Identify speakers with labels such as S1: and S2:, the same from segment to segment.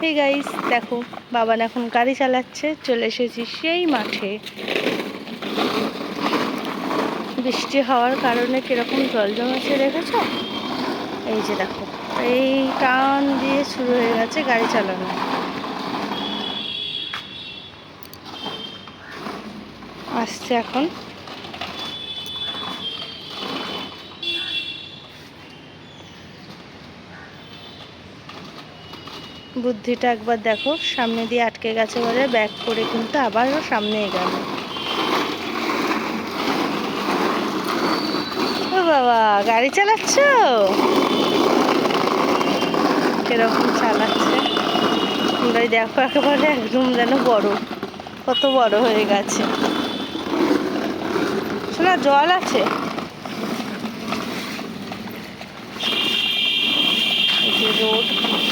S1: এই গাইস দেখো, বাবান এখন গাড়ি চালাচ্ছে। চলে এসেছি সেই মাঠে। বৃষ্টি হওয়ার কারণে কিরকম জল জমেছে দেখেছো? এই যে দেখো, এই টান দিয়ে শুরু হয়ে গেছে গাড়ি চালানো। আসছে এখন। বুদ্ধিটা একবার দেখো, সামনে দিয়ে আটকে গেছে বলে ব্যাক করে কিন্তু আবারও সামনে গেল। ও বাবা, গাড়ি চালাচ্ছ? কিরকম চালাচ্ছে তোমরাই দেখো, একেবারে একদম যেন বড়, কত বড় হয়ে গেছে। শোনা, জল আছে।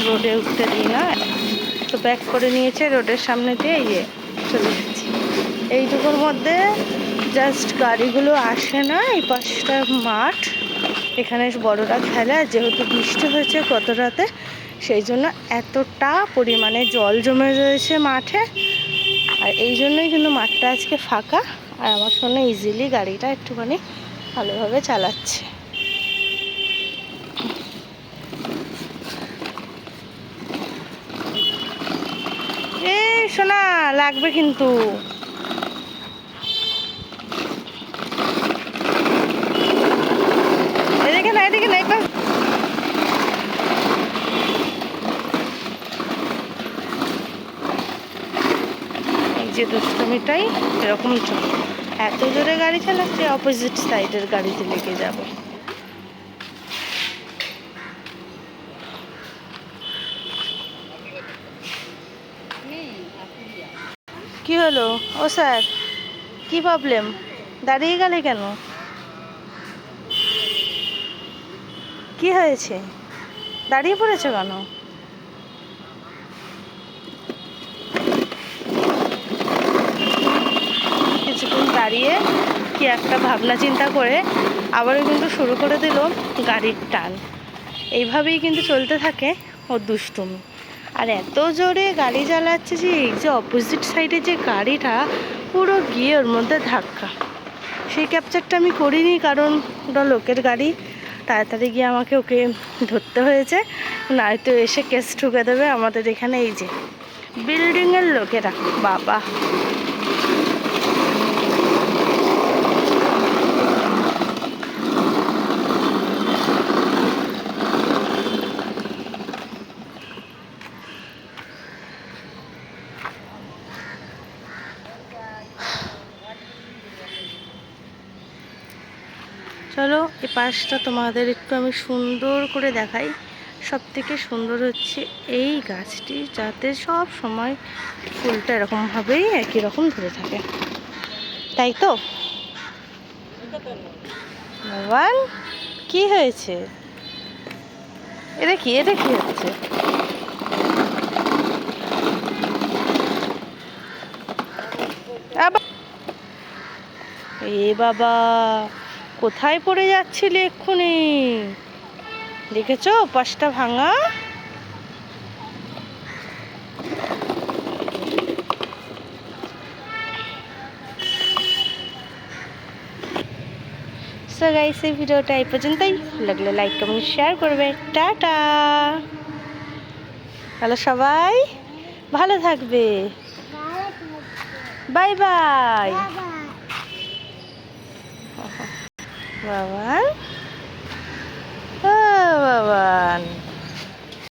S1: রোডে উঠতে দিই না, তো ব্যাক করে নিয়েছে রোডের সামনে দিয়ে। চলে এসেছি এইটুকুর মধ্যে। জাস্ট গাড়িগুলো আসে না। এই পাশটা মাঠ, এখানে বড়রা খেলে। যেহেতু বৃষ্টি হয়েছে গত রাতে, সেই জন্য এতটা পরিমাণে জল জমে রয়েছে মাঠে। আর এই জন্যই কিন্তু মাঠটা আজকে ফাঁকা। আর আমার সঙ্গে ইজিলি গাড়িটা একটুখানি ভালোভাবে চালাচ্ছে। শোনা, লাগবে কিন্তু। এদিকে না, এদিকে না, একবার এই যে দুষ্টমিটাই এরকম চল। এত জোরে গাড়ি চালাচ্ছে, অপোজিট সাইডের গাড়িতে লেগে যাবে। কি হলো? ও স্যার, কি প্রবলেম? দাঁড়িয়ে গেলে কেন? কি হয়েছে? দাঁড়িয়ে পড়েছো কেন? কিছুক্ষণ দাঁড়িয়ে কি একটা ভাবনা চিন্তা করে আবারও কিন্তু শুরু করে দিল গাড়ির টান। এইভাবেই কিন্তু চলতে থাকে ওর দুষ্টুমি। আর এত জোরে গাড়ি চালাচ্ছে যে এই যে অপোজিট সাইডে যে গাড়িটা, পুরো গিয়ে ওর মধ্যে ধাক্কা। সেই ক্যাপচারটা আমি করিনি, কারণ ওটা লোকের গাড়ি। তাড়াতাড়ি গিয়ে আমাকে ওকে ধরতে হয়েছে, নয়তো এসে কেস ঠুকে দেবে আমাদের এখানে। এই যে বিল্ডিংয়ের লোকেরা, বাবা। চলো এই পাশটা তোমাদের একটু আমি সুন্দর করে দেখাই। সব থেকে সুন্দর হচ্ছে এই গাছটি, যাতে সব সময় ফুলটা এরকমভাবেই একই রকম ধরে থাকে, তাই তো? ভগবান, কি হয়েছে? এটা কি হচ্ছে? এ বাবা, কোথায় পড়ে যাচ্ছিলে এক্ষুনি? দেখেছো পাশটা ভাঙা? সো গাইস, এই ভিডিওটা এই পর্যন্তই। লাগলে লাইক কমেন্ট শেয়ার করবে। টাটা। তাহলে সবাই ভালো থাকবে। বাই বাই বাবা।